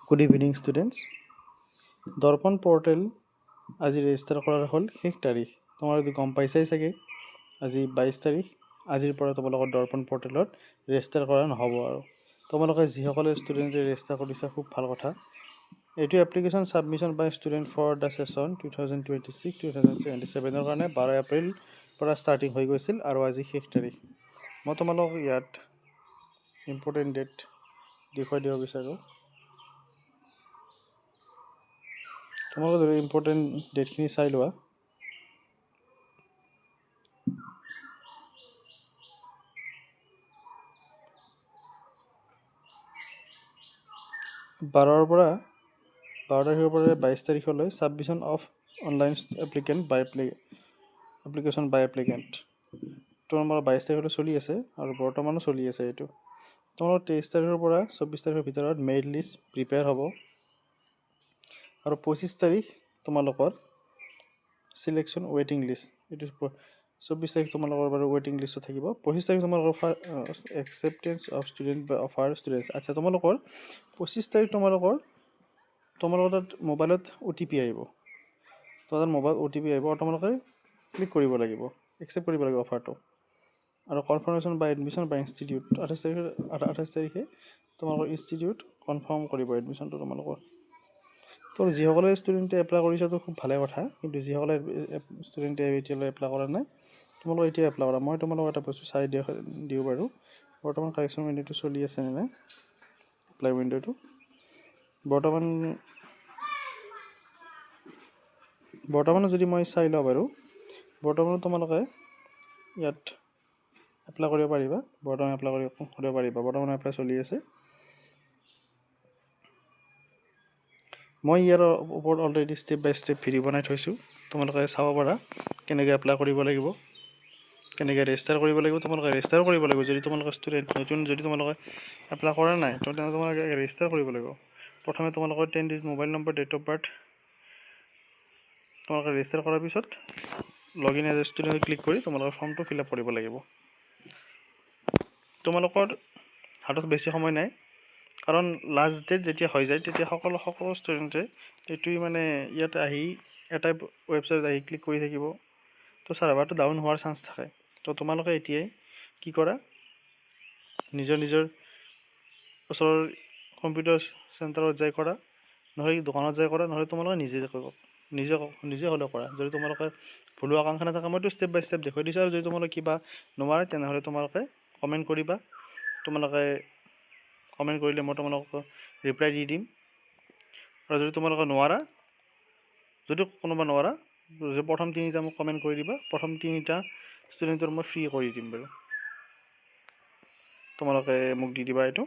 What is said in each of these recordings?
Good evening, students. Darpan portal আজি register কৰাৰ হ'ল শেষ তাৰিখ। তোমালোকে গম পাইছাই চাগে আজি 22 তাৰিখ। আজিৰ পৰা তোমালোকৰ দৰ্পণ পৰ্টেলত ৰেজিষ্টাৰ কৰা নহ'ব আৰু তোমালোকে যিসকলে ষ্টুডেণ্টে ৰেজিষ্টাৰ কৰিছে খুব ভাল কথা। এইটো application submission by student for the session 2026-2027 কাৰণে 12 এপ্ৰিল পৰা ষ্টাৰ্টিং হৈ গৈছিল আৰু আজি শেষ তাৰিখ। মই তোমালোকক ইয়াত ইম্পৰ্টেণ্ট ডেট দেখুৱাই দিব বিচাৰোঁ। তোমালোকে যদি ইম্পৰ্টেণ্ট ডেটখিনি চাই লোৱা। 12 পৰা 22 তাৰিখলৈ submission of online application by applicant. তোমালোকৰ 22 তাৰিখলৈ চলি আছে আৰু বৰ্তমানো চলি আছে এইটো। তোমালোকৰ 23 তাৰিখৰ পৰা 24 তাৰিখৰ ভিতৰত মেৰিট লিষ্ট প্ৰিপেয়াৰ হ'ব আৰু 25 তাৰিখ তোমালোকৰ চিলেকশ্যন ৱেইটিং লিষ্ট। এইটো 24 তাৰিখ তোমালোকৰ বাৰু ৱেইটিং লিষ্টত থাকিব। 25 তাৰিখ তোমালোকৰ acceptance of student by offer students. আচ্ছা, তোমালোকৰ 25 তাৰিখ তোমালোকৰ তাত মোবাইলত OTP আহিব। তোমালোকৰ মোবাইল OTP আহিব আৰু তোমালোকে ক্লিক কৰিব লাগিব, একচেপ্ট কৰিব লাগিব অফাৰটো। আৰু কনফাৰ্মেশ্যন বাই এডমিশ্যন বাই ইনষ্টিটিউট 28 তাৰিখে তোমালোকৰ ইনষ্টিটিউট কনফাৰ্ম কৰিব এডমিশ্যনটো তোমালোকৰ। তো যিসকলে ষ্টুডেণ্টে এপ্লাই কৰিছেতো খুব ভালে কথা, কিন্তু যিসকলে ষ্টুডেণ্টে এতিয়ালৈ এপ্লাই কৰা নাই তোমালোকে এতিয়া এপ্লাই কৰা। মই তোমালোকক এটা বস্তু চাই দিওঁ বাৰু, বৰ্তমান কাৰেকশ্যন উইণ্ড'টো চলি আছে নে নাই। এপ্লাই উইণ্ড'টো বৰ্তমানো যদি মই চাই লওঁ বাৰু, বৰ্তমানো তোমালোকে ইয়াত এপ্লাই কৰিব পাৰিবা। বৰ্তমান এপ্লাই চলি আছে। মই ইয়াৰ ওপৰত অলৰেডি ষ্টেপ বাই ষ্টেপ ভিডিঅ' বনাই থৈছোঁ, তোমালোকে চাব পাৰা কেনেকৈ এপ্লাই কৰিব লাগিব, কেনেকৈ ৰেজিষ্টাৰ কৰিব লাগিব। তোমালোকে ৰেজিষ্টাৰ কৰিব লাগিব যদি তোমালোকে ষ্টুডেণ্ট নতুন, যদি তোমালোকে এপ্লাই কৰা নাই তেনেহ'লে তোমালোকে ৰেজিষ্টাৰ কৰিব লাগিব। প্ৰথমে তোমালোকৰ 10 digit mobile number, date of birth তোমালোকে ৰেজিষ্টাৰ কৰাৰ পিছত log in as a student click কৰি তোমালোকৰ ফৰ্মটো ফিল আপ কৰিব লাগিব। তোমালোকৰ হাতত বেছি সময় নাই, কাৰণ লাষ্ট ডেট যেতিয়া হৈ যায় তেতিয়া সকলো ষ্টুডেণ্টে এইটোৱে মানে ইয়াত আহি এটাই ৱেবছাইটত আহি ক্লিক কৰি থাকিব, তো ছাৰ্ভাৰটো ডাউন হোৱাৰ চান্স থাকে। তো তোমালোকে এতিয়াই কি কৰা, নিজৰ ওচৰৰ কম্পিউটাৰ চেণ্টাৰত যাই কৰা, নহ'লে দোকানত যাই কৰা, নহ'লে তোমালোকে নিজে হ'লেও কৰা। যদি তোমালোকে ভুলো আকাংক্ষা নাথাকে, মইতো ষ্টেপ বাই ষ্টেপ দেখুৱাই দিছোঁ। আৰু যদি তোমালোকে কিবা নোৱাৰে তেনেহ'লে তোমালোকে কমেণ্ট কৰিবা। তোমালোকে কমেণ্ট কৰিলে মই তোমালোকক ৰিপ্লাই দি দিম। আৰু যদি তোমালোকে নোৱাৰা, যদি প্ৰথম 3টা মোক কমেণ্ট কৰি দিবা। প্ৰথম 3টা ষ্টুডেণ্টৰ মই ফ্ৰী কৰি দিম বাৰু, তোমালোকে মোক দি দিবা এইটো।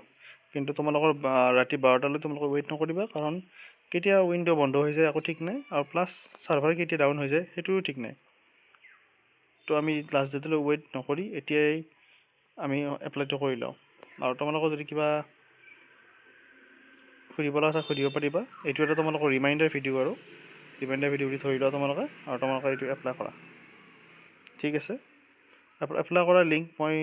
কিন্তু তোমালোকৰ ৰাতি 12টালৈ তোমালোকে ৱেইট নকৰিবা, কাৰণ কেতিয়া উইণ্ডো বন্ধ হৈ যায় একো ঠিক নাই, আৰু প্লাছ ছাৰ্ভাৰ কেতিয়া ডাউন হৈ যায় সেইটোও ঠিক নাই। তো আমি লাষ্ট ডেটলৈ ৱেইট নকৰি এতিয়াই আমি এপ্লাইটো কৰি লওঁ। আৰু তোমালোকৰ যদি কিবা সুধিব লগা সুধিব পাৰিবা। এইটো এটা তোমালোকৰ ৰিমাইণ্ডাৰ ভিডিঅ' আৰু ৰিমাইণ্ডাৰ ভিডিঅ' বুলি ধৰি লোৱা তোমালোকে, আৰু তোমালোকে এইটো এপ্লাই কৰা। ঠিক আছে, এপ্লাই কৰাৰ লিংক মই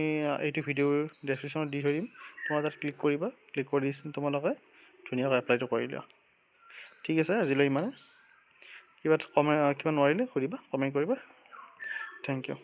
এইটো ভিডিঅ'ৰ ডেছক্ৰিপশ্যনত দি থৈ দিম। তোমালোকে তাত ক্লিক কৰিবা, ক্লিক কৰি তোমালোকে ধুনীয়াকৈ এপ্লাইটো কৰি লোৱা। ঠিক আছে, আজিলৈ ইমানে। কিবা নোৱাৰিলে সুধিবা, কমেণ্ট কৰিবা। Thank U.